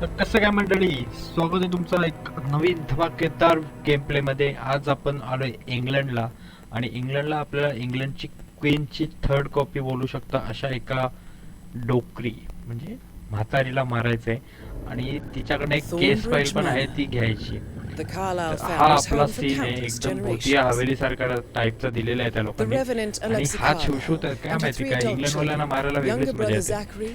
तर कसं काय मंडळी, स्वागत आहे तुमचं एक नवीन धमाकेदार गेम प्ले मध्ये. आज आपण आलोय इंग्लंडला, आणि इंग्लंडला आपल्याला इंग्लंडची क्वीनची थर्ड कॉपी बोलू शकता अशा एका डोकरी म्हणजे म्हातारीला मारायचंय, आणि तिच्याकडे एक केस फाईल पण आहे ती घ्यायची. हा आपला सीन आहे, एकदम भूतिया हवेली सारखा टाईपचा दिलेला आहे त्या लोकांनी. आणि हा शिवशूत काय माहिती काय, इंग्लंडवाल्यांना मारायला वेगळीच मजा येते.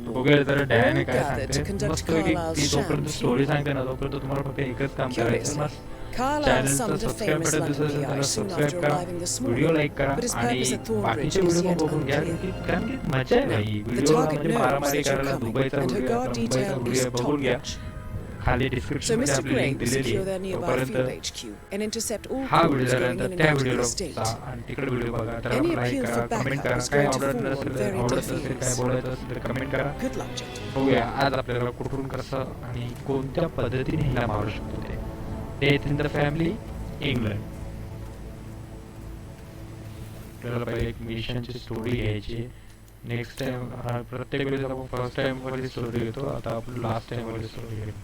बघूया जरा डॅन काय सांगते. मस्त ती जोपर्यंत स्टोरी सांगते ना तोपर्यंत तुम्हाला फक्त एकच काम करायचं, मस्त चॅनलचं सबस्क्राईब बटन दिसत असेल त्याला सबस्क्राईब करा, व्हिडिओ लाईक करा, आणि बाकीचे व्हिडिओ पण बघून घ्या, कारण की मजा आहे भाई व्हिडिओ म्हणजे मारामारी करायला. दुबईचा व्हिडिओ, मुंबईचा व्हिडिओ बघून घ्या, खाली डिस्क्रिप्शन मध्ये आपली लिंक दिलेली आहे. तोपर्यंत हा व्हिडिओ झाल्यानंतर त्या व्हिडिओला जा आणि तिकडे व्हिडिओ बघा. तर लाईक करा, कमेंट करा, काय आवडत नसेल काय बोलायचं असेल तर कमेंट करा. बघूया आज आपल्याला कुठून कसं आणि कोणत्या पद्धतीने हिला मारू शकतो. ते death in the family England. आपल्याला पहिले एक मिशनची स्टोरी घ्यायची. नेक्स्ट टाइम प्रत्येक वेळेस आपण फर्स्ट टाइम वाली स्टोरी घेतो, आता आपण लास्ट टाइम वाली स्टोरी घेतो,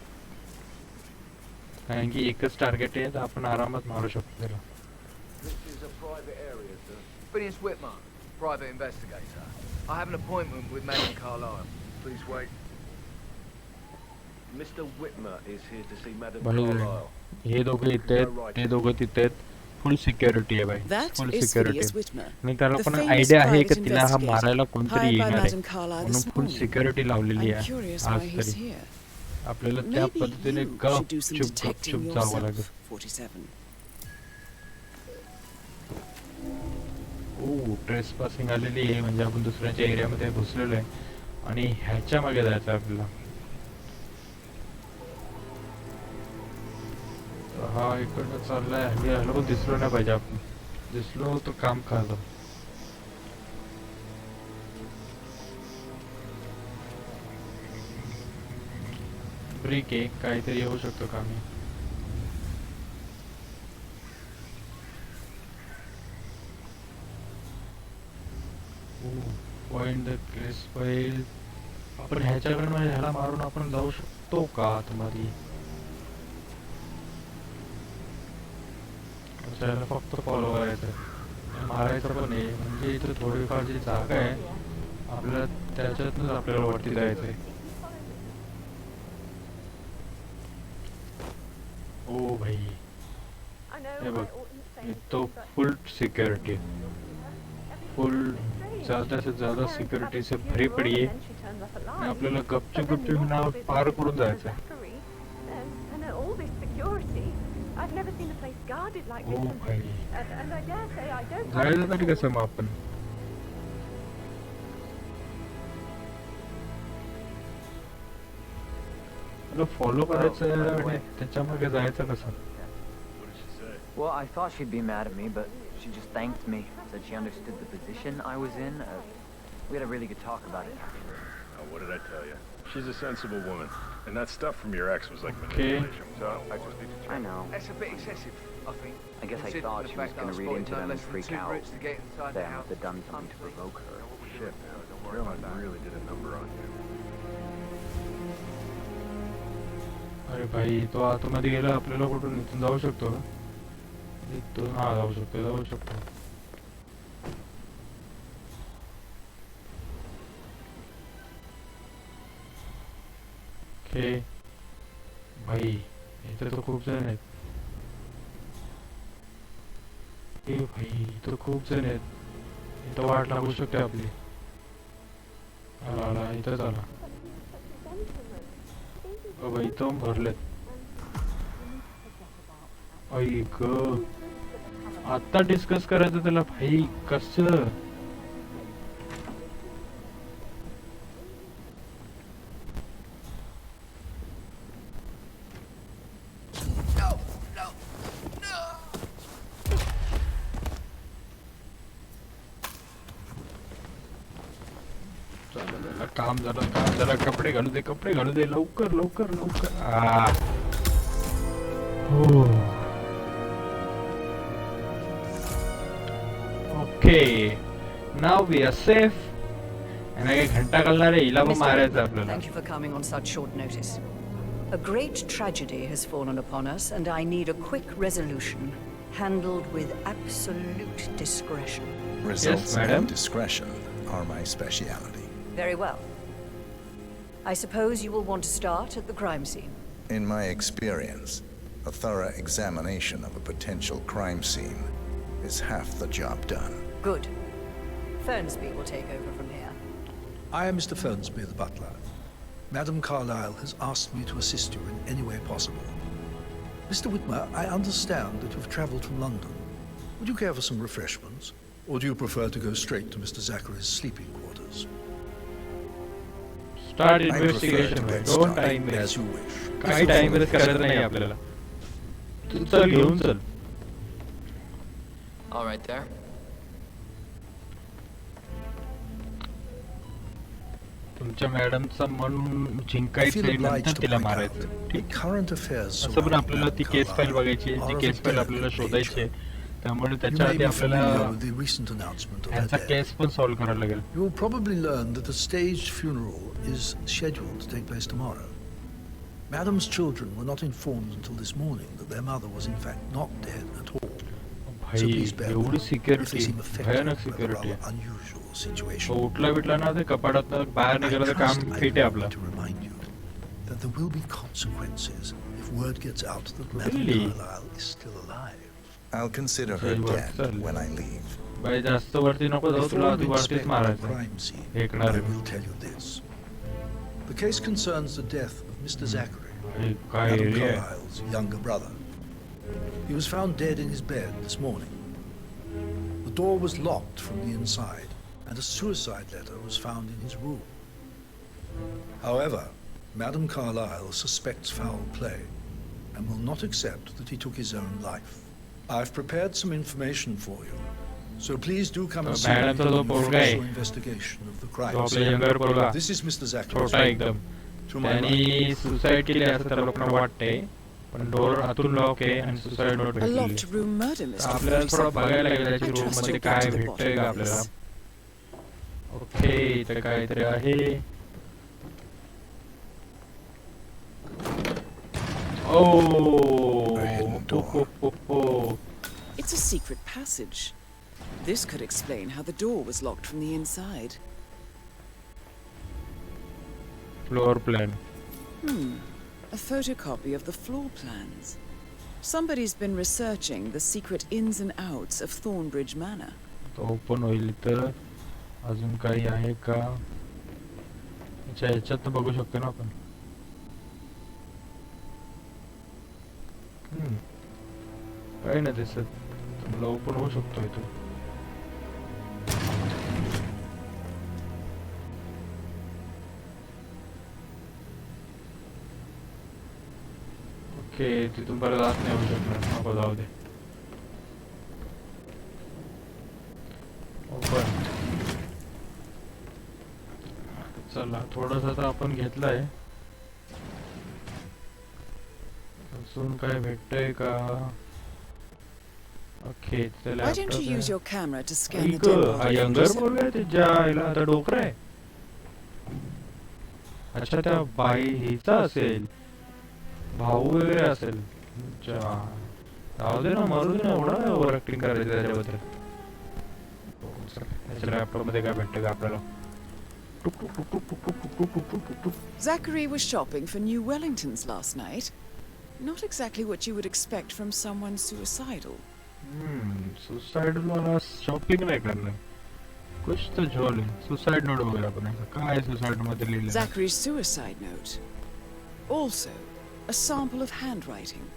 कारण की एकच टार्गेट आहे तर आपण आरामात मारू शकतो त्याला. Phineas Whitman, private investigator. I have an appointment with Madam Carlyle. Please wait. Mr. Whitmer is here to see Madam भाई Carlyle. हे दोघं इथे आहेत, ते दोघं तिथे आहेत. फुल सिक्युरिटी आहे भाई, फुल सिक्युरिटी. आणि त्याला पण आयडिया आहे की तिला हा मारायला कोणतरी येणार आहे, म्हणून फुल सिक्युरिटी लावलेली आहे आज तरी. आपल्याला त्या पद्धतीने गपचूप जावं लागेल. ट्रेस पासिंग आलेली आहे, म्हणजे आपण दुसऱ्याच्या एरियामध्ये घुसलेलो आहे आणि ह्याच्या मागे जायचं आपल्याला. हा इकडनं चाललाय, हॅलो दिसलो नाही पाहिजे, आपण दिसलो तर काम खाल्लं. ब्रेक आहे, काहीतरी येऊ शकतो का मी. Point the case file. आपण ह्याच्याकडे म्हणजे ह्याला मारून आपण जाऊ शकतो का आतमध्ये. त्याला फक्त फॉलो करायचं, मारायचं पण आहे. म्हणजे इथं थोडीफार जी जागा आहे आपल्याला त्याच्यातूनच आपल्याला वरती जायचंय. ओ भाई हे बघ, तो फुल सिक्योरिटी, फुल ज्यादा से ज्यादा सिक्योरिटी से भरी पड़ी है. आपल्याला गपचूप नाव पार करून जायचं आहे. I've never seen a place guarded like O this. भाई And I dare say I don't. जायचं तरी कसं मग आपण. फॉलो करायचं आणि त्याच्या मागे जायचं कसं. Well, I thought she'd be mad at me, but she just thanked me, said she understood the position I was in. We had a really good talk about it. Oh, what did I tell you? She's a sensible woman, and that stuff from your ex was like Okay. manipulation. So I just need to. I know. That's a bit excessive, I think. I guess I Considering thought the she was fact that going to I read spotted into no them and less than freak 2 out. routes to get inside the They house. must have done something to provoke her. Shit, man. Caroline really did a number on you. अरे भाई तो आतमध्ये गेला, आपल्याला कुठून इथून जाऊ शकतो का. इथून हा जाऊ शकतो. ओके भाई इथे तर खूप जण आहेत. ए भाई इथं खूप जण आहेत, इथं वाट लागू शकते आपली. आला इथंच आला. भाई इथं भरलेत. ऐक आता डिस्कस करायचं त्याला भाई कसं. काम झालं. कपडे घालू दे लवकर. Okay, now we are safe. यांना काही घंटा घालणार आहे, हिला पण Mr. मारायचं Whitman, आपल्याला. thank you for coming on such short notice. A great tragedy has fallen upon us, and I need a quick resolution, handled with absolute discretion. Results madam. and discretion are my speciality. Very well. I suppose you will want to start at the crime scene. In my experience, a thorough examination of a potential crime scene is half the job done. Good. Fernsby will take over from here. I am Mr. Fernsby, the butler. Madam Carlyle has asked me to assist you in any way possible. Mr. Whitmer, I understand that you've travelled from London. Would you care for some refreshments? Or do you prefer to go straight to Mr. Zachary's sleeping quarters? Start I prefer investigation. to get Don't started. time As waste. you wish. काही time waste करायचं नाही आपल्याला. तू चल घेऊन चल. All right there. तुमच्या मॅडमचा मन I जिंकायचं feel आहे, obliged नंतर to तिला point out मारायचं. that ठीक. current affairs असं पण surrounding आपल्याला ती Madam केस फाईल Carlyle बघायची आहे, are ती of केस a फाईल आपल्याला delicate शोधायची आहे. nature. त्यामुळे You त्याच्या may आधी be familiar आपल्याला with the recent announcement of her ह्याचा death. केस पण सॉल्व्ह करायला लागेल. You will probably learn that a staged funeral is scheduled to take place tomorrow. Madam's children were not informed until this morning that their mother was in fact not dead at all. So भाई please bear with एवढी me if security, they seem affected भयानक by the security. rather unusual तो situation. उठला बिटला ना ते कपाडात बाहेर I निघालं तर trust काम I फिट आहे am आपलं. to remind you that there will be consequences if word gets out that Madam Really? Carlyle is still alive. I'll consider her Okay, well, dead certainly. when I leave. By जास्त वरती नको जाऊ, तुला Before आधी we वरतीच inspect the मारायचं. crime scene, फेकणार I आहे. will tell you this. The case concerns the death of Mr. Zachary, हे काय Madam area आहे? Carlyle's younger brother. He was found dead in his bed this morning. The door was locked from the inside, and a suicide letter was found in his room. However, Madam Carlyle suspects foul play and will not accept that he took his own life. I've prepared some information for you, so please do come and see me Madam, तो during the पोरगा आहे. official investigation of the तो crime आपला scene. Younger पोरगा This is Mr. Zachary's छोटा room. एकदम. To my त्यांनी right. Suicide केली असं त्या लोकांना वाटतंय, पण डोर आतून लॉक आहे आणि सुसाईड नोट A भेटली. locked room murder mystery. आपल्याला very थोडं simple. बघायला लागेल त्याची I रूम trust मध्ये you'll काय get to the भेटतंय bottom का of आपल्याला. this. ओके इथं काहीतरी आहे. ओ A hidden door. It's a secret passage. This could explain how the door was locked from the inside. Floor plan. A photocopy of the floor plans. Somebody's been researching the secret ins and outs of Thornbridge Manor. तो open होईल इथं. अजून काही आहे का? अच्छा ह्याच्यात बघू शकतो ना आपण. काही नाही दिसत. मला ओपन होऊ शकतो इथं. ओके तिथून परत आत नाही होऊ शकणार. नको जाऊ दे. ओपन. चला थोडासा तर आपण घेतलाय. अजून काय भेटतंय का? ओके चला. Why don't you use your camera to scan the हा demo? यंगर बोलूया त्याच्या आईला आता डोकरा आहे. अच्छा त्या बाई हिचा असेल, भाऊ वगैरे असेल. अच्छा जाऊ दे ना, मारू दे ना, एवढा ओव्हर ऍक्टिंग करायचं त्याच्याबद्दल. त्याच्या लॅपटॉप मध्ये काय भेटतं का आपल्याला? Zachary was shopping for new Wellingtons last night. Not exactly what you would expect from someone suicidal. Suicide वाला शॉपिंग नाही करणार. कुछ तो झोल है. सुसाइड नोट वगैरह बनाएगा. काय सुसाइड मध्ये लिहिलं? Zachary's suicide note. Also, a sample of handwriting.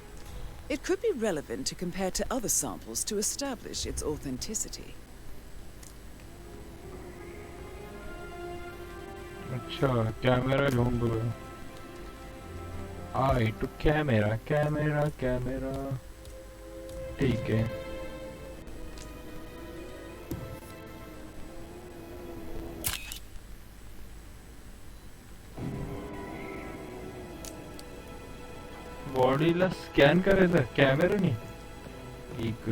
It could be relevant to compare to other samples to establish its authenticity. अच्छा कॅमेरा घेऊन बघूया. आय टू कॅमेरा कॅमेरा कॅमेरा. ठीक आहे. बॉडीला स्कॅन करायचं कॅमेराने. ठीक.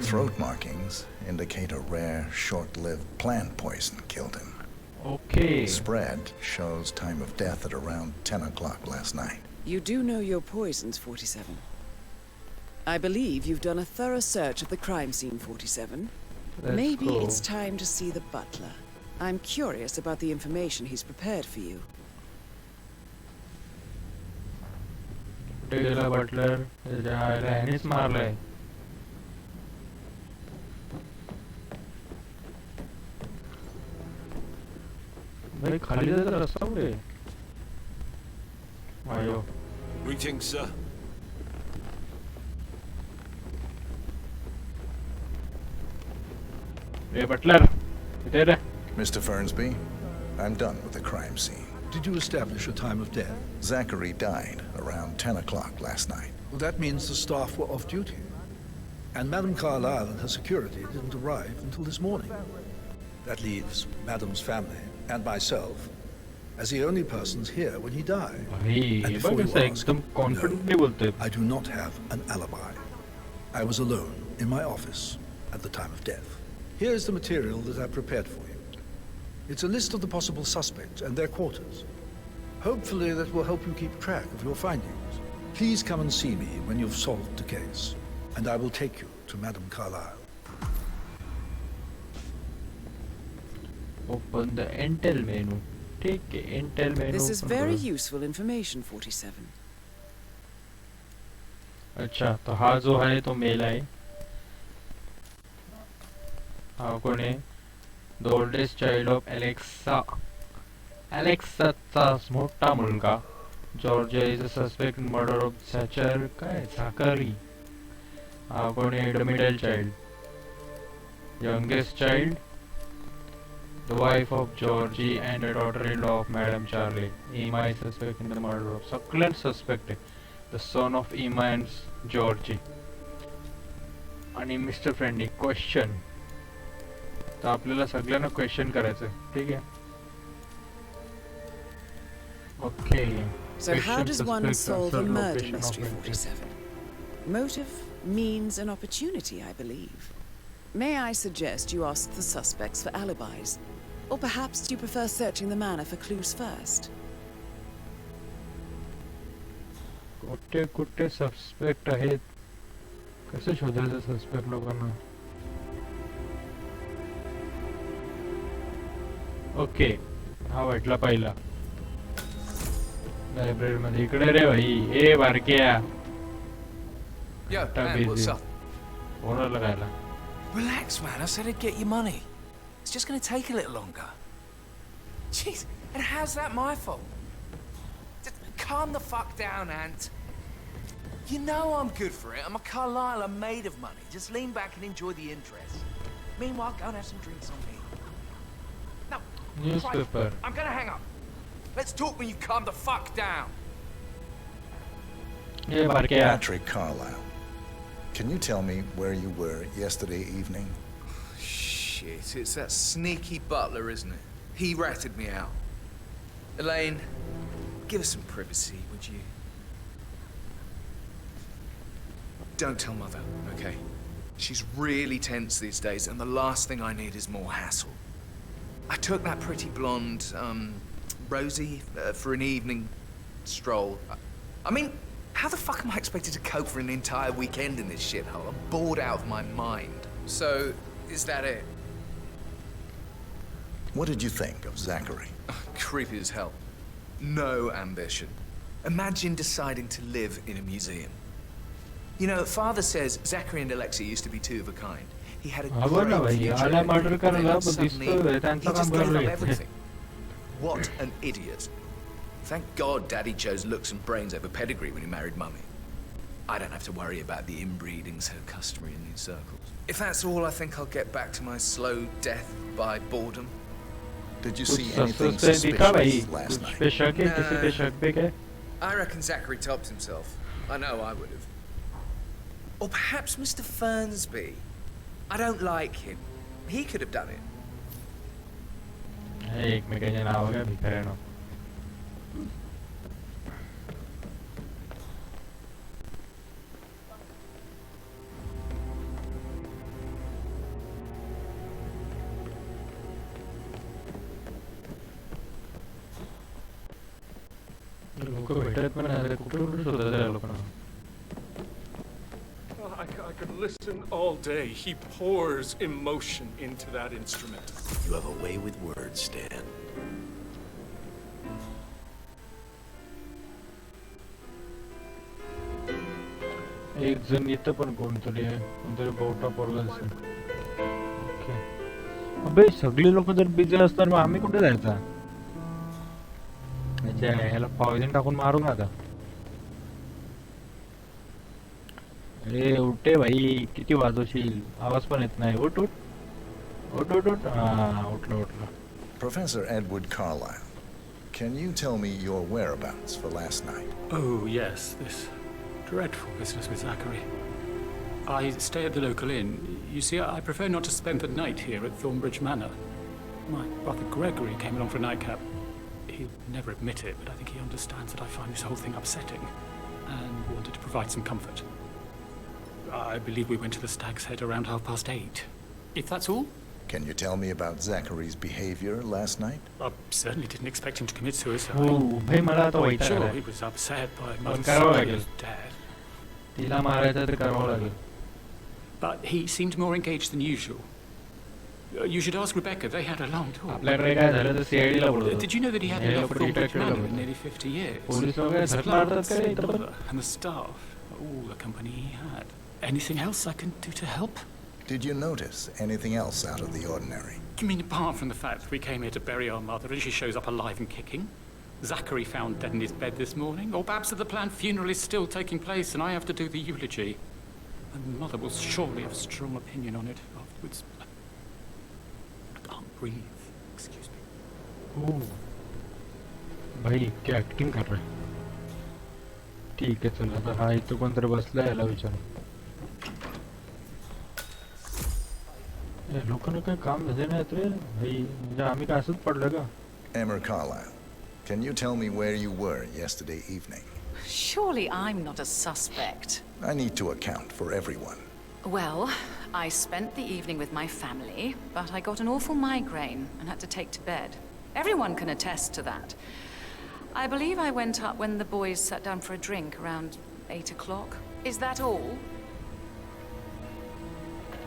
Throat markings indicate a rare, short-lived plant poison killed him. Okay. Spread shows time of death at around 10 o'clock last night. You do know your poisons, 47. I believe you've done a thorough search of the crime scene, 47. Let's Maybe go. it's time to see the butler. I'm curious about the information he's prepared for you. कुठे गेला Buttler? त्याच्या आईला ह्यानेच मारलंय. भाई खाली जायचा रस्ता कुठे? आयो. Greetings, sir. ए बटलर इथे रे. Mr. Fernsby, I'm done with the crime scene. Did you establish a time of death? Zachary died around 10 o'clock last night. Well, that means the staff were off duty. And Madame Carlyle and her security didn't arrive until this morning. That leaves Madame's family and myself as the only persons here when he died. भाई And बघ before you कसं ask, एकदम confidently बोलतोय. I do not have an alibi. I was alone in my office at the time of death. Here is the material that I prepared for you. It's a list of the possible suspects and their quarters. Hopefully that will help you keep track of your findings. Please come and see me when you've solved the case, and I will take you to Madame Carlyle. Open the Intel menu. ठीक है, Intel menu. This is open very करो. useful information, 47. अच्छा तो हा जो आहे तो mail आहे. हा कोण आहे? The oldest child of Alexa. Alexaचा मोठा मुलगा. Georgia is a suspect in murder of Zachary. हा कोण आहे? The middle child. Youngest child. The wife of Georgie and a daughter-in-law of Madame Charlie. Emma is suspect in the murder of succulent suspect. The son of Emma and Georgie. आणि mister friendly question. तर आपल्याला सगळ्यांना question करायचं. ठीक आहे. Okay. So how does one solve a murder mystery, 47? Motive, means, and opportunity, I believe. May I suggest you ask the suspects for alibis? Or perhaps do you prefer searching the manor for clues first? कुठे कुठे suspect आहेत? कसं शोधायचं suspect लोकांना? Okay हा वाटला पहिला library मध्ये. इकडे रे भाई. ए बारक्या. Yo, man, what's up? कोणाला लगायला? Relax, man. I said I'd get you money. It's just gonna take a little longer. Jeez, and how's that my fault? Just calm the fuck down, Ant. You know I'm good for it. I'm a Carlisle. I'm made of money. Just lean back and enjoy the interest. Meanwhile, go and have some drinks on me. No, Newspaper. Christ, I'm gonna hang up. Let's talk when you calm the fuck down. ए बारक्या. Patrick Carlyle, can you tell me where you were yesterday evening? Shit, it's that sneaky butler, isn't it? He ratted me out. Elaine, give us some privacy, would you? Don't tell Mother, okay? She's really tense these days, and the last thing I need is more hassle. I took that pretty blonde, Rosie, for an evening stroll. I mean, how the fuck am I expected to cope for an entire weekend in this shithole? I'm bored out of my mind. So, is that it? What did you think of Zachary? Creepy as hell. No ambition. Imagine deciding to live in a museum. You know, Father says Zachary and Alexa used to be two of a kind. He had a बघ ना great भाई. future. आला murder Then करायला पण suddenly, दिसतोय he त्यांचं काम just gave up करतोय. everything. What an idiot. Thank God Daddy chose looks and brains over pedigree when he married Mummy. I don't have to worry about the inbreeding so customary in these circles. If that's all, I think I'll get back to my slow death by boredom. Did you कुछ see anything suspense दिखा भाई. suspicious last कुछ night? पे शक है? किसी पे शक पे क्या? I reckon Zachary topped himself. I know I would have. Or perhaps Mr. Fernsby. I don't like him. He could have done it. एकमेकांचे नाव काय भिकाऱ्यानं. लोक भेटत पण नाही, कुठे कुठे शोधत आहे लोकांना. I could listen all day. He pours emotion into that instrument. You have a way with words, Stan. एक जण इथं पण कोणतरी आहे, कोणतरी बोटा पोरगा दिसेल. ओके. अबे सगळे लोक जर बिझी असतात मग आम्ही कुठे जायचा? अच्छा, ह्याला पॉइझन टाकून मारू नका. अरे उठे भाई, किती वाजवशील, आवाज पण येत नाही. उठ उठ उठ उठ उठ. हा उठलं उठलं. Professor Edward Carlyle, can you tell me your whereabouts for last night? Oh, yes, this dreadful business with Zachary. I stay at the local inn. You see, I prefer not to spend the night here at Thornbridge Manor. My brother Gregory came along for a nightcap. He'll never admit it, but I think he understands that I find this whole thing upsetting and wanted to provide some comfort. I believe we went to the Stag's Head around 8:30. If that's all? Can you tell me about Zachary's behavior last night? I certainly didn't expect him to commit suicide. हो भाई, मला आता वैताग Sure, आलाय. he was upset by पण Mother's करावं son लागेल. was dead. तिला मारायचं तर करावं लागेल. But he seemed more engaged than usual. You should ask Rebecca. They had a long talk. आपल्याकडे काय झालं तर CID ला बोलवतो. Did you know that he hadn't left Thornbridge Manor in nearly 50 years? Police वगैरे His धरला plants, मारतात का रे his इथं पण? mother, and the staff, all the company he had. Anything else I can do to help? Did you notice anything else out of the ordinary? You mean apart from the fact that we came here to bury our mother and she shows up alive and kicking? Zachary found dead in his bed this morning? Or perhaps that the planned funeral is still taking place and I have to do the eulogy? And mother will surely have a strong opinion on it afterwards. I can't breathe. Excuse me. हो भाई, क्या acting कर रहा है. ठीक आहे, चल आता हा इथं कोणतरी बसलाय, याला विचारू. लोकांना काय काम धंदे नाहीत रे भाई, म्हणजे आम्ही काय असंच पडलं का? Emmer Carlyle, can you tell me where you were yesterday evening? Surely I'm not a suspect. I need to account for everyone. Well, I spent the evening with my family, but I got an awful migraine and had to take to bed. Everyone can attest to that. I believe I went up when the boys sat down for a drink around 8 o'clock. Is that all?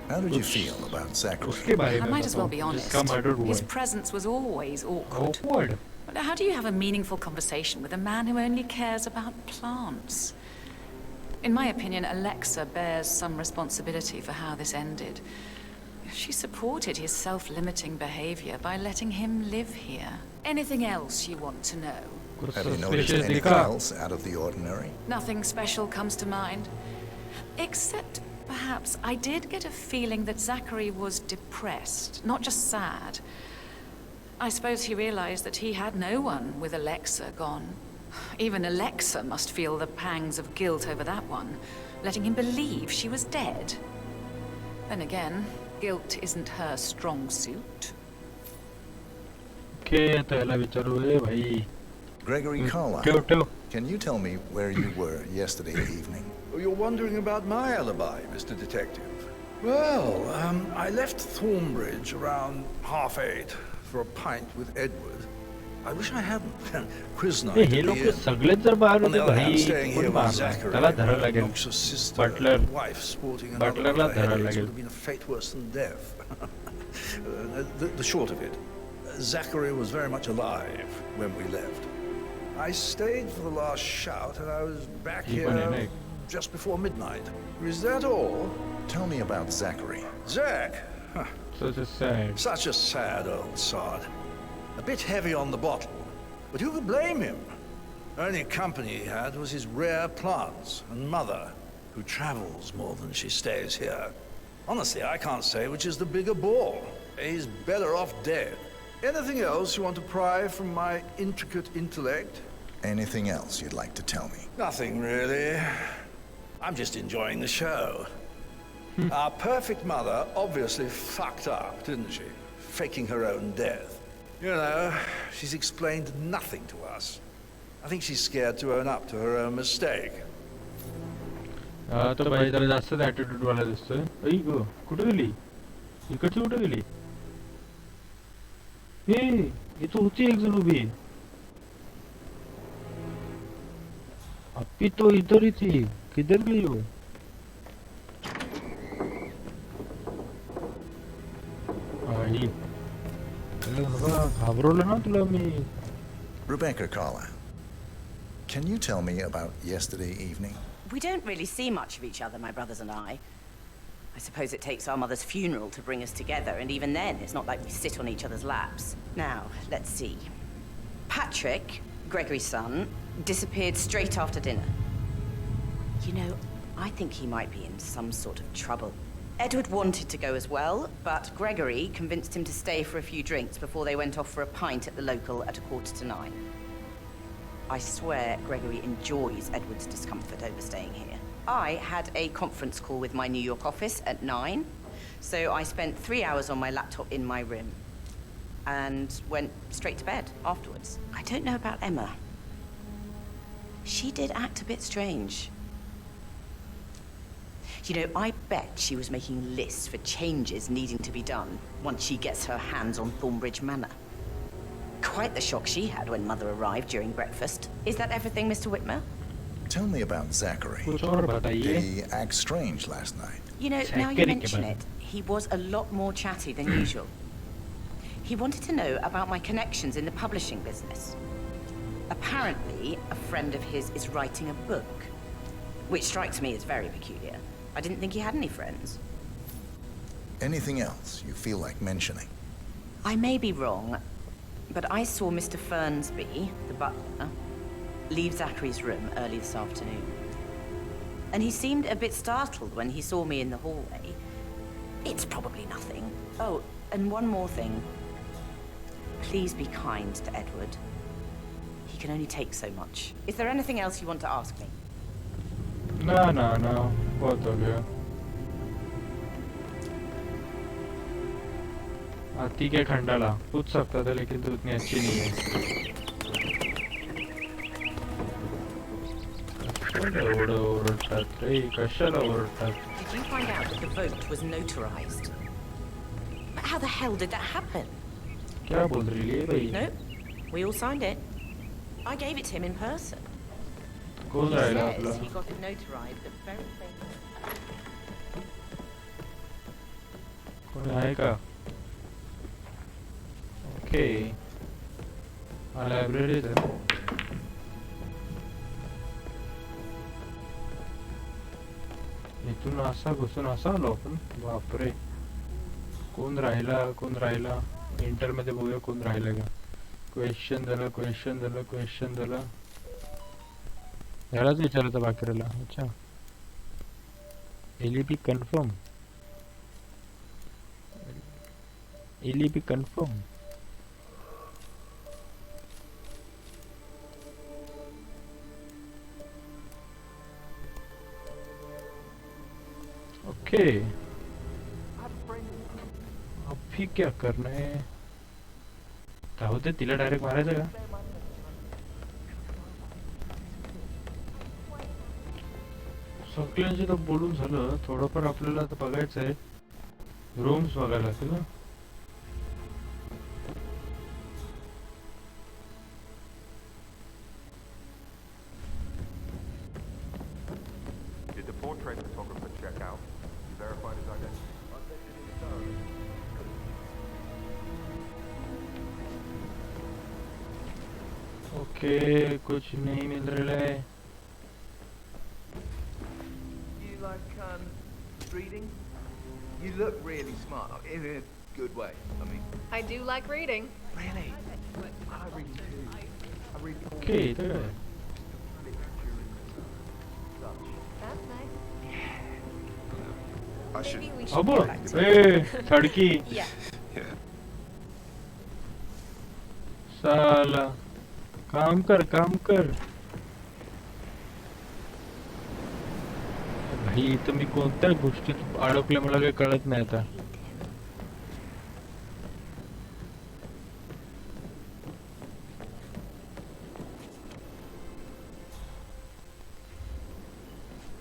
How did you feel about Zachary? उसके बारे I में might as well बताओ, be honest. जिसका murder हुआ His है. presence was always awkward. Awkward? But how do you have a meaningful conversation with a man who only cares about plants? In my opinion, Alexa bears some responsibility for how this ended. She supported his self-limiting behavior by letting him live here. Anything else you want to know? Have you noticed anything else out of the ordinary? Nothing special comes to mind. Except, perhaps, I did get a feeling that Zachary was depressed, not just sad. I suppose he realized that he had no one with Alexa gone. Even Alexa must feel the pangs of guilt over that one, letting him believe she was dead. Then again, guilt isn't her strong suit. Okay, आता याला विचारू. भाई Gregory Carlyle, can you tell me where you were yesterday evening? Oh, you're wondering about my alibi, Mr. Detective. Well, I left Thornbridge around 8:30 for a pint with Edward. I wish I hadn't. Quiz night. हे लोक सगळेच जर बाहेर होते भाई, कोण मारणार? त्याला धरायला लागेल. बटलर, बटलरला धरायला लागेल. Been a fate worse than death. The short of it, Zachary was very much alive when we left. I stayed for the last shout, and I was back here just before midnight. Is that all? Tell me about Zachary. Zach? Huh. Such a sad old sod. A bit heavy on the bottle, but who could blame him? Only company he had was his rare plants and mother, who travels more than she stays here. Honestly, I can't say which is the bigger ball. He's better off dead. Anything else you want to pry from my intricate intellect? Anything else you'd like to tell me? Nothing really. I'm just enjoying the show. Our perfect mother obviously fucked up, didn't she? Faking her own death. You know, she's explained nothing to us. I think she's scared to own up to her own mistake. तो भाई जरा जास्तच attitude वाला दिसतोय. ऐ गो, कुठे गेली? इकडची कुठे गेली? हे इथं होती एक जण उभी. ये तो इधर ही थी, किधर गई हो? आई बाबा घाबरवलं ना तुला मी. Rebecca Carla, can you tell me about yesterday evening? We don't really see much of each other, my brothers and I. I suppose it takes our mother's funeral to bring us together, and even then, it's not like we sit on each other's laps. Now, let's see. Patrick, Gregory's son, disappeared straight after dinner. You know, I think he might be in some sort of trouble. Edward wanted to go as well, but Gregory convinced him to stay for a few drinks before they went off for a pint at the local at 9:15. I swear Gregory enjoys Edward's discomfort over staying here. I had a conference call with my New York office at 9, so I spent 3 hours on my laptop in my room and went straight to bed afterwards. I don't know about Emma. She did act a bit strange. You know, I bet she was making lists for changes needing to be done once she gets her hands on Thornbridge Manor. Quite the shock she had when Mother arrived during breakfast. Is that everything, Mr. Whitmer? Tell me about Zachary. कुछ और Did बताइए. he act strange last night? You know, now you mention it, he was a lot more chatty than usual. He wanted to know about my connections in the publishing business. Apparently, a friend of his is writing a book, which strikes me as very peculiar. I didn't think he had any friends. Anything else you feel like mentioning? I may be wrong, but I saw Mr. Fernsby, the butler, leave Zachary's room early this afternoon. And he seemed a bit startled when he saw me in the hallway. It's probably nothing. Oh, and one more thing. Please be kind to Edward. He can only take so much. Is there anything else you want to ask me? No, बहुत हो गया. आती क्या खंडाला पूछ सकता था, लेकिन तू उतनी अच्छी नहीं है. कशाला ओरडतात रे, कशाला ओरडतात? Did you find out that the vote was notarized? But how the hell did that happen? क्या बोल रही है भाई? No, we all signed it. I gave it to him in person. कौन He रहेगा says आपला? he got it notarized at very famous. कोण आहे का? ओके. हा लायब्ररीत आहे. इथून असा घुसून असा आलो आपण. बापरे. कोण राहिला? इंटर मध्ये बघूया कोण राहिला का. क्वेश्चन झालं. यालाच विचारायचं बाकी राहिला. अच्छा. LEP confirm. ओके. अभी क्या करना है? जाऊ दे, तिला डायरेक्ट मारायचं का? सगळ्यांशी तर बोलून झालं. थोडंफार आपल्याला आता बघायचं आहे. रूम्स बघायला लागतील ना. Did the portrait photographer check out? You verified his identity? Okay, कुछ नहीं मिल रहा है. You like reading? You look really smart in a good way. I mean, I do like reading. really? I read too. I read all okay, इधर है. literature and such. That's nice. I should. Maybe we अब should get back to A सड़की. Yeah. साला काम कर. भाई इथं मी कोणत्या गोष्टीत अडकले मला काही कळत नाही आता.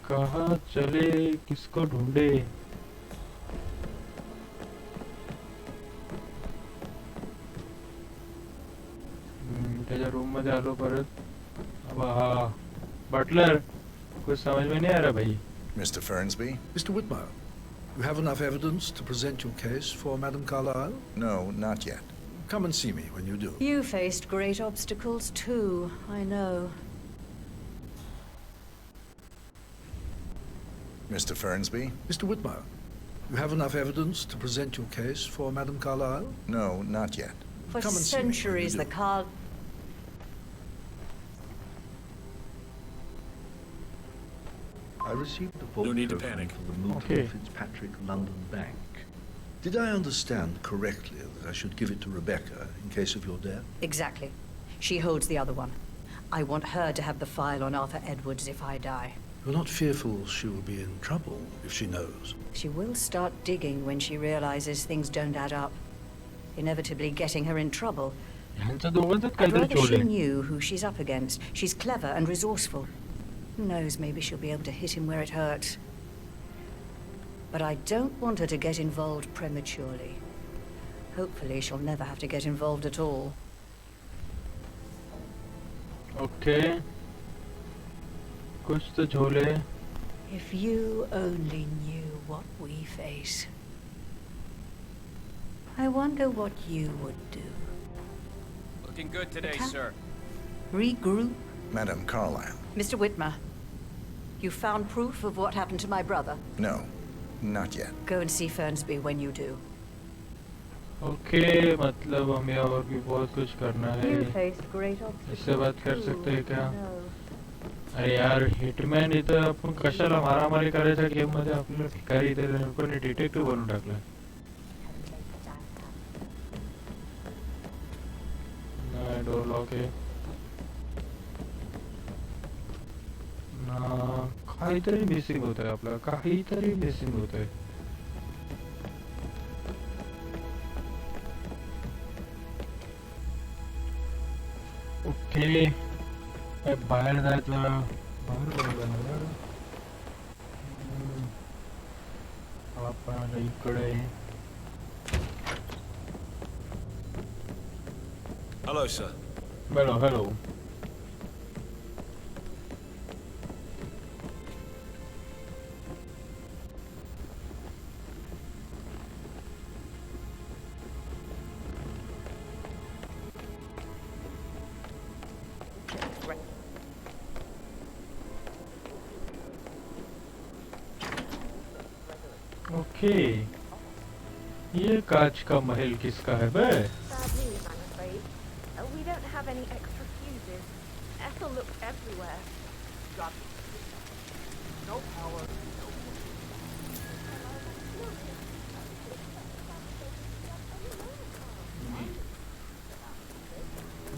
कहाँ चले, किसको ढूंढे? त्याच्या रूम मध्ये आलो परत. अब हा बटलर कुछ समझ में नहीं आ रहा भाई. Mr. Fernsby? Mr. Whitmire, you have enough evidence to present your case for Madame Carlyle? No, not yet. Come and see me when you do. You faced great obstacles too, I know. Mr. Fernsby? Mr. Whitmire, you have enough evidence to present your case for Madame Carlyle? No, not yet. For Come and see me when you centuries, the do. I received a vault No need to token panic. from the Milton Okay. Fitzpatrick London Bank. Did I understand correctly that I should give it to Rebecca in case of your death? Exactly. She holds the other one. I want her to have the file on Arthur Edwards if I die. You're not fearful she will be in trouble if she knows? She will start digging when she realizes things don't add up, inevitably getting her in trouble. ह्यांच्या दोघांच्यात I'd काहीतरी rather चोर she आहे. knew who she's up against. She's clever and resourceful. Who knows, maybe she'll be able to hit him where it hurts. But I don't want her to get involved prematurely. Hopefully she'll never have to get involved at all. Okay. कुछ तो झोल है. If you only knew what we face. I wonder what you would do. Looking good today, Okay. sir. Regroup. Madame Carlyle? Mr. Whitmer, you found proof of what happened to my brother? No, not yet. Go and see Fernsby when you do. Okay, मतलब हमें और भी बहुत कुछ करना है. You faced great obstacles. इससे बात कर सकते हैं क्या? No. अरे यार हिटमॅन इथं आपण कशाला मारामारी करायच्या गेम मध्ये आपलं भिकारी इथं कोणी डिटेक्टिव्ह बनवून टाकलं. नाही डोर लॉक आहे. ना काहीतरी मिसिंग होत आहे आपल्याला काहीतरी मिसिंग होत आहे. ओके बाहेर जायचं आपण इकडे. Hello, sir. Hello, hello. Okay ये कांच का महल किसका है बे? Bad news, I'm afraid. We don't have any extra fuses. Ethel looked everywhere. No power, no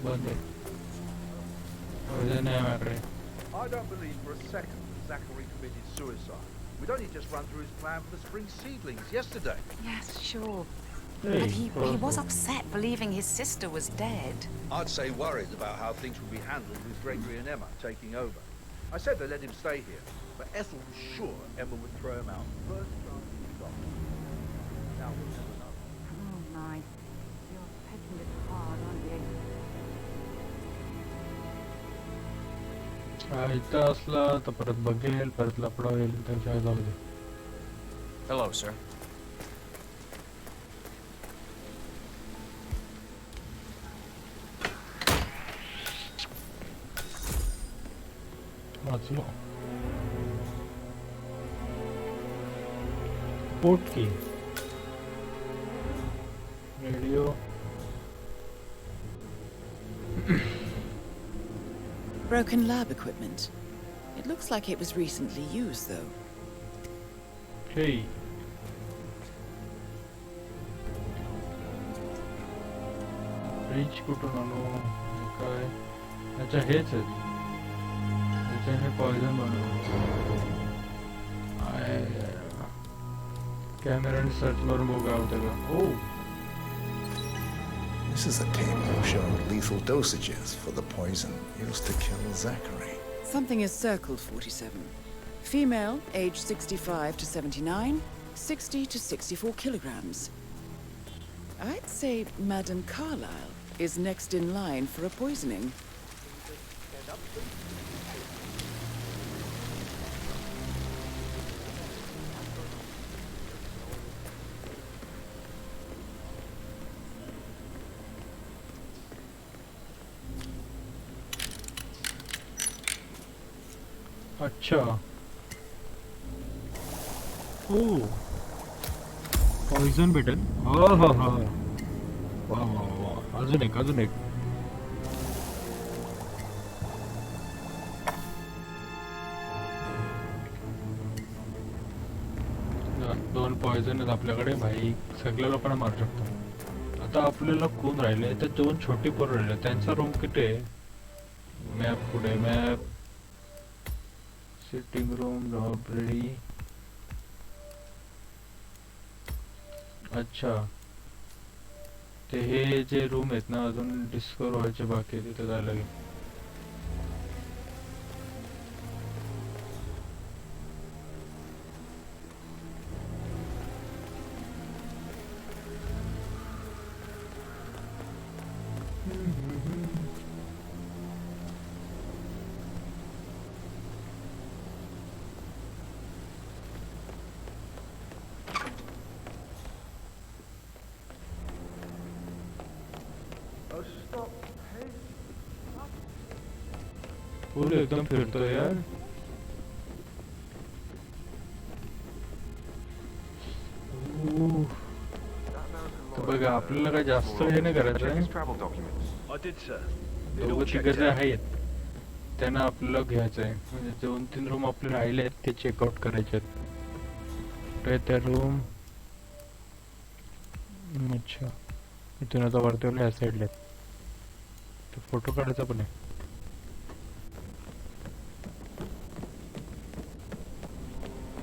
बंद है. मुझे नहीं मार रहे. I don't believe for a second that Zachary committed suicide. We'd only just run through his plan for the spring seedlings yesterday. Yes, sure. Hey, But he was upset believing his sister was dead. I'd say worried about how things would be handled with Gregory and Emma taking over. I said they let him stay here, but Ethel was sure Emma would throw him out first chance he got. Now we'll never know. Oh my. You're pecking it hard, aren't you? इथं असला तर परत बघेल परत लपडा होईल त्याशिवाय जाऊ दे. Hello, sir. वाचलो. Port की radio. Broken lab equipment. It looks like it was recently used, though. Hey. Fridge कुठून आणू? हे काय? अच्छा हेच आहे. त्याच्याने पॉइझन बनवलं. कॅमेरा आणि सर्च मारून बघू काय होतं का. ओ This is a table showing lethal dosages for the poison used to kill Zachary. Something is circled, 47. Female, age 65 to 79, 60 to 64 kilograms. I'd say Madame Carlyle is next in line for a poisoning. अच्छा ओ poison भेटेल. हो हो हो वा वा वा अजून एक अजून एक. दोन पॉइझन आहेत आपल्याकडे भाई, सगळ्या लोकांना मारू शकतो. आता आपल्याला कोण राहिले तर दोन छोटी पोरं राहिले, त्यांचा रूम कुठे आहे? मॅप पुढे मॅप सिटिंग रूम लायब्ररी. अच्छा ते हे जे रूम आहेत ना अजून डिस्कवर व्हायचे बाकी आहे, तिथे जायला लागेल. Oh, stop. Hey. पूरे एकदम फिरतोय यार. तर बघा आपल्याला काय जास्त हे नाही करायचं आहे. I did, sir. दोघं तिघं जे आहेत त्यांना आपल्याला घ्यायचं आहे, म्हणजे 2-3 रूम आपले राहिले आहेत ते चेकआउट करायचे आहेत. त्या रूम अच्छा इथून आता वरती ह्या साईडला आहेत, तर फोटो काढायचा पण आहे.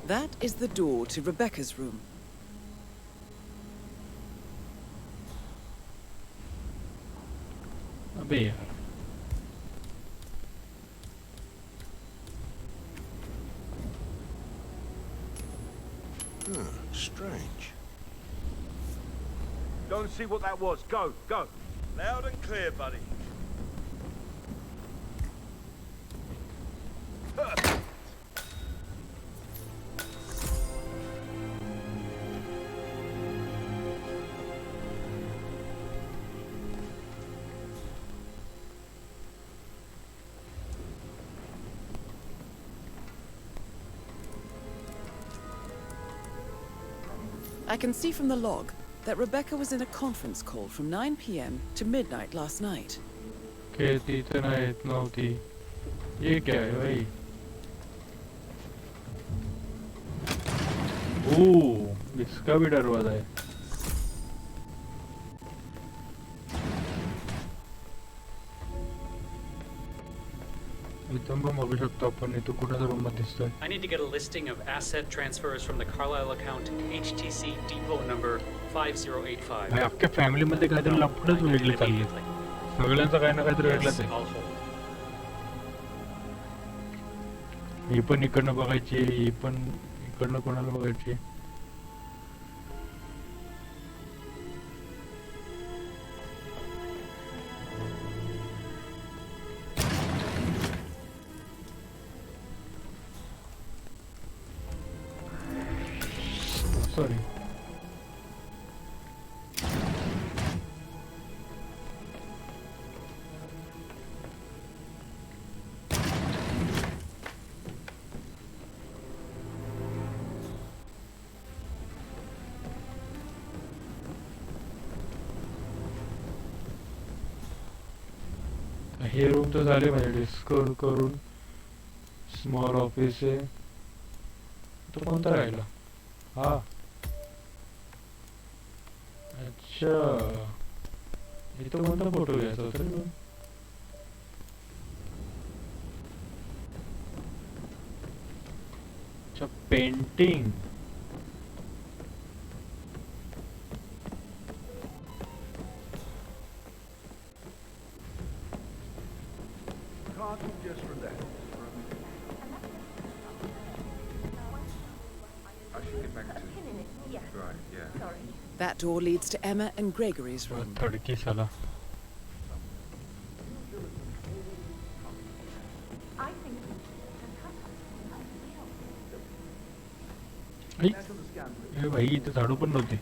That is the door to Rebecca's room. अबे यार Strange. Go and see what that was. Go, go. Loud and clear, buddy. I can see from the log that Rebecca was in a conference call from 9 p.m. to midnight last night. ती इथे नाहीत नव्हती. ये क्या है भाई? ओह इसका भी दरवाजा है. इथून पण बघू शकतो आपण, इथं कुठं रूम मध्ये दिसतोय. I need to get a listing of asset transfers from the Carlisle account to HTC depot number 5085. भाई आपल्या फॅमिली मध्ये काहीतरी लपडच वेगळे चालले, सगळ्यांचं काही ना काहीतरी वेगळंच आहे. I'll hold. ही पण इकडनं बघायची, ही पण इकडनं कोणाला बघायची. सॉरी हे रूम तर झाले म्हणजे डिस्कवर करून. स्मॉल ऑफिस आहे तो कोणता राहिला? हा अच्छा इथं कोणता फोटो घ्यायचा होता रे? अच्छा painting. Can't you just relax? I should get back to... Right, yeah. Sorry. That door leads to Emma and Gregory's room. थडकी साला. I think ए भाई इथे झाडू पण नव्हते.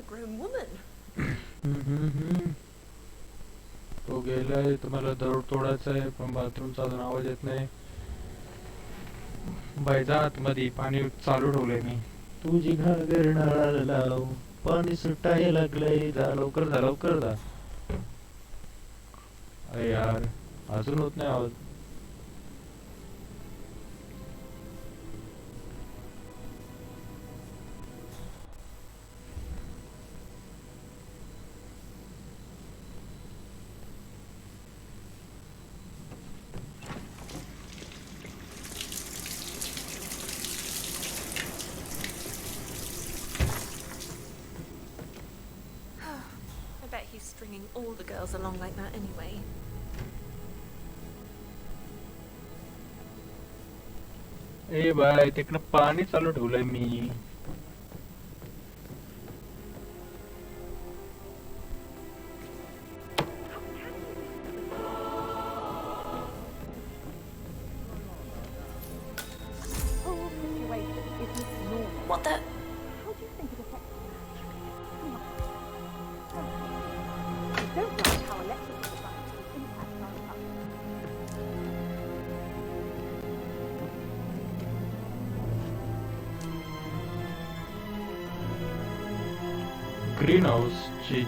grown woman. तो गेलाय, तुम्हाला दरड तोडायचा आहे, पण बाथरूमचा अजून आवाज येत नाही. बाई जा आतमध्ये, पाणी चालू ठेवलंय मी. तुझी घागर नळाला लाव, पाणी सुटायला लागलंय, जा लवकर जा लवकर जा. अरे यार, अजून होत नाही आवाज. I bet he's stringing all the girls along like that anyway. ए बाय, तिकडं पाणी चालू ठेवलंय मी. What the? How do you think it affects I don't like how electric devices impact our culture. Greenhouse ची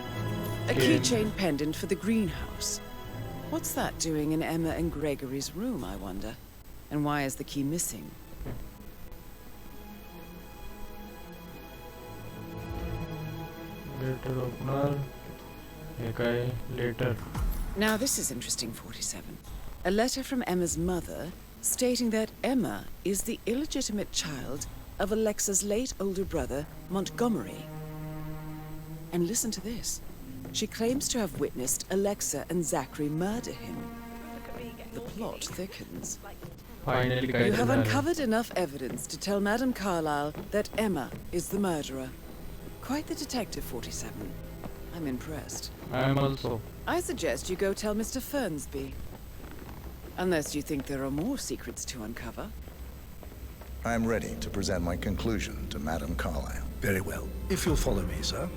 A keychain pendant for the greenhouse. What's that doing in Emma and Gregory's room, I wonder? And why is the key missing? Letter opener. हे काय letter? Now this is interesting, 47. A letter from Emma's mother stating that Emma is the illegitimate child of Alexa's late older brother, Montgomery. And listen to this. She claims to have witnessed Alexa and Zachary murder him. The plot thickens. Finally, You have uncovered enough evidence to tell Madame Carlyle that Emma is the murderer. Quite the detective, 47. I'm impressed. I am also. I suggest you go tell Mr. Fernsby. Unless you think there are more secrets to uncover. I'm ready to present my conclusion to Madame Carlyle. Very well. If you'll follow me, sir.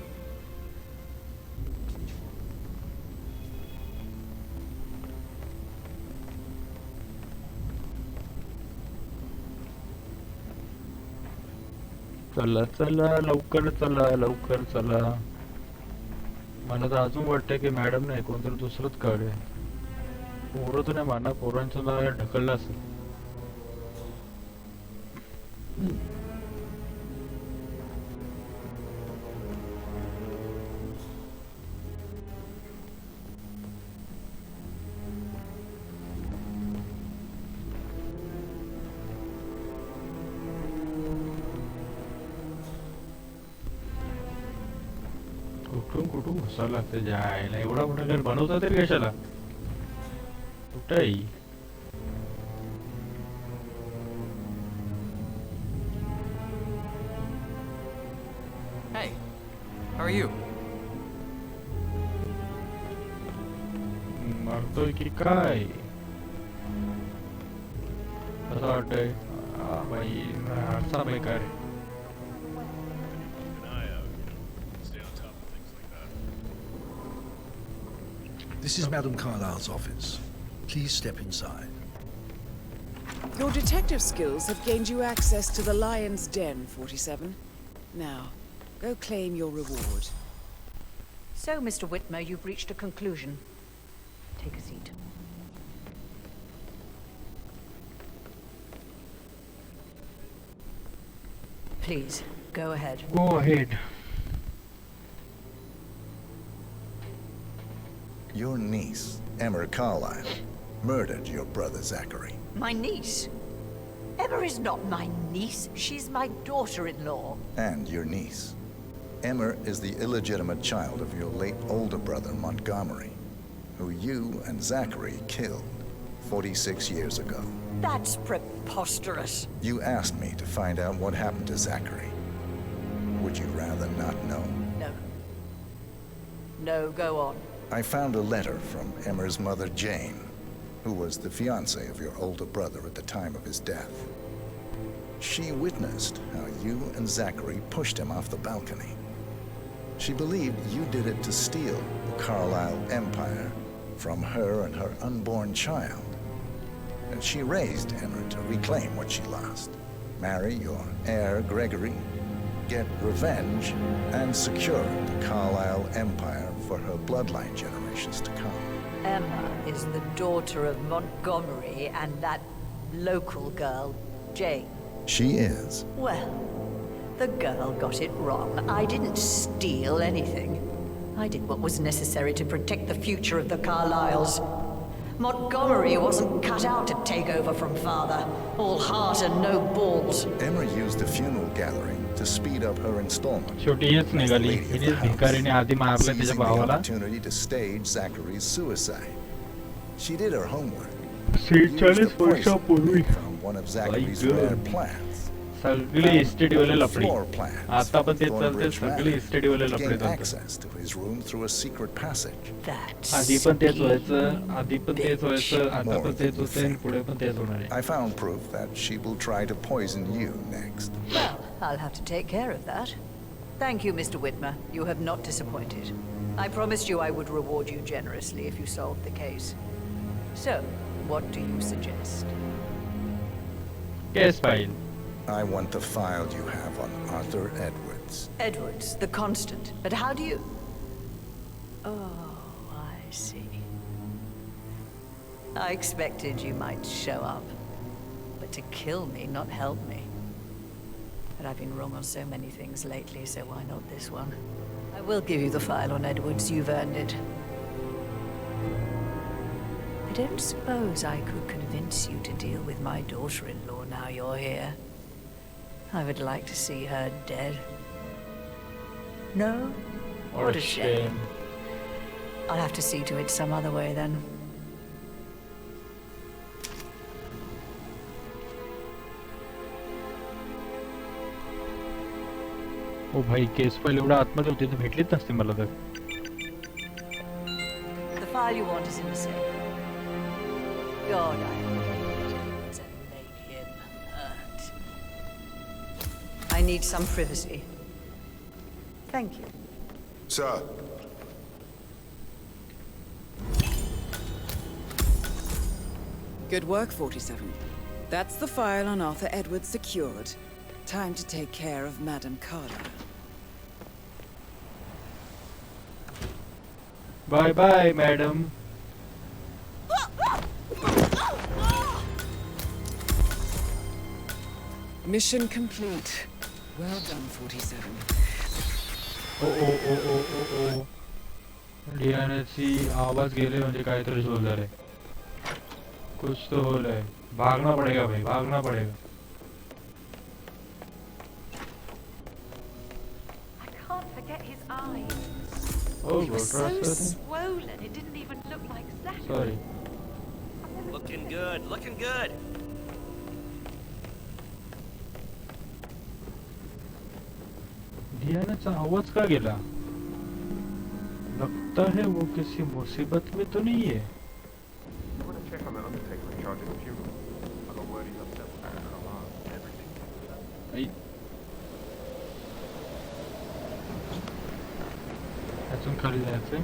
चला चला लवकर चला लवकर चला. मला तर अजून वाटतंय की मॅडम नाही, कोणतरी दुसरंच काढे. पोरं तर नाही म्हणा, पोरांचं नाव ढकललं असेल. कुठून कुठून घुसावं लागतं जायला. एवढा मोठा घर बनवता तरी कशाला? कुठंही Hey, how are you? मारतोय की काय? असं वाटतंय. बाई असा बेकार आहे. This is Madame Carlyle's office. Please step inside. Your detective skills have gained you access to the Lion's Den, 47. Now, go claim your reward. So, Mr. Whitmer, you've reached a conclusion. Take a seat. Please, go ahead. Go ahead. Your niece, Emma Carlyle, murdered your brother Zachary. My niece? Emma is not my niece. She's my daughter-in-law. And your niece. Emma is the illegitimate child of your late older brother Montgomery, who you and Zachary killed 46 years ago. That's preposterous. You asked me to find out what happened to Zachary. Would you rather not know? No. No, go on. I found a letter from Emma's mother, Jane, who was the fiancée of your older brother at the time of his death. She witnessed how you and Zachary pushed him off the balcony. She believed you did it to steal the Carlisle Empire from her and her unborn child. And she raised Emma to reclaim what she lost. Marry your heir, Gregory, get revenge, and secure the Carlisle Empire for her bloodline generations to come. Emma is the daughter of Montgomery and that local girl, Jane. She is. Well, the girl got it wrong. I didn't steal anything. I did what was necessary to protect the future of the Carlyles. Montgomery wasn't cut out to take over from father. All heart and no balls. Emma used the funeral gathering to speed up her installment. शेवटी हेच निघाली. हिने भिकारीने आधी मारलं त्याच्या Seizing the भावाला. opportunity to stage Zachary's suicide. She did her homework. 46 वर्षापूर्वी From one of Zachary's rare plants. सगळी estate वाले लफडे. Floor plans. आता पण ते चालते Thornbridge सगळी Manor इस्टेट वाले to लफडे gain चालतात. access to his room through a secret passage. आधी पण तेच व्हायचं, आधी पण तेच व्हायचं, आता पण तेच होतंय आणि पुढे पण तेच होणार आहे. I found proof that she will try to poison you next. Well, I'll have to take care of that. Thank you, Mr. Whitmer. You have not disappointed. I promised you I would reward you generously if you solved the case. So, what do you suggest? Case file. I want the file you have on Arthur Edwards. Edwards, the constant. But how do you... Oh, I see. I expected you might show up. But to kill me, not help me. But I've been wrong on so many things lately, so why not this one? I will give you the file on Edwards. You've earned it. I don't suppose I could convince you to deal with my daughter-in-law now you're here. I would like to see her dead. No? What a shame. I'll have to see to it some other way then. ओ भाई case file एवढा आतमध्ये होती तर भेटलीच नसती मला तर. The file you want is in the safe. God, I hope Edwards and made him hurt. I need some privacy. Thank you. Sir. Good work, 47. That's the file on Arthur Edwards secured. Time to take care of Madame Carter. Bye bye, madam. Mission complete. Well done, 47. ओ डियानाची आवाज गेले म्हणजे काहीतरी झोल झाले. कुछ तो हो रहा है. भागना पड़ेगा भाई, भागना पड़ेगा. I can't forget his eyes. Oh, They were so trust swollen, it didn't even look like Zachary. Sorry. Looking good, looking good. डियानाचा आवाज का गेला? लगता है वो किसी मुसीबत में तो नहीं है. You want to check on the undertaker in charge of the funeral? I got word he's upset with that Carlisle. Everything. आई. अजून खाली जायचंय.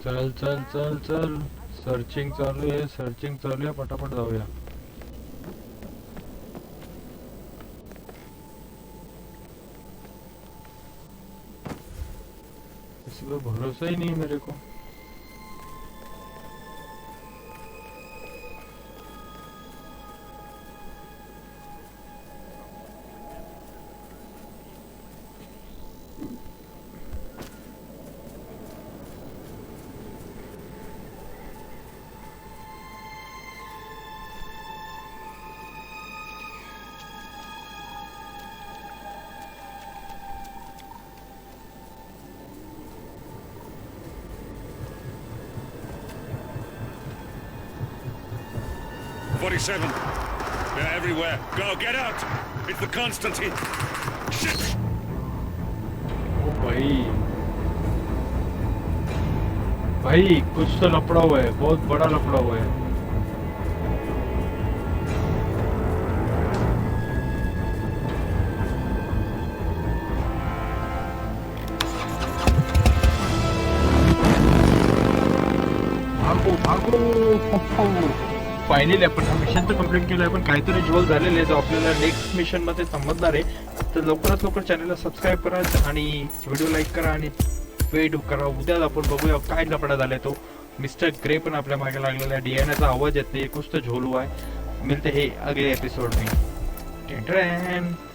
चल चल चल चल. सर्चिंग चालू आहे, पटापट जाऊया. किसी पे भरोसा ही नहीं मेरे को. They're everywhere. Go, get out! It's the Constantine. Shit! ओ भाई कुछ तो लफड़ा हुआ है, बहुत बड़ा लफड़ा हुआ है. फायनली आपण हा मिशन तर कम्प्लीट केलं आहे, पण काहीतरी झोल झालेले आहे जो आपल्याला नेक्स्ट मिशन मध्ये समजणार आहे. तर लवकरात लवकर चॅनलला सबस्क्राईब करा आणि व्हिडिओ लाईक करा आणि वेट करा. उद्या आपण बघूया काय लफडा झालाय तो. मिस्टर ग्रे पण आपल्या मागे लागलेला आहे. डीएनएचा आवाज येते, कुछ तो झोल हुआ है. मिलते हैं अगले एपिसोड में.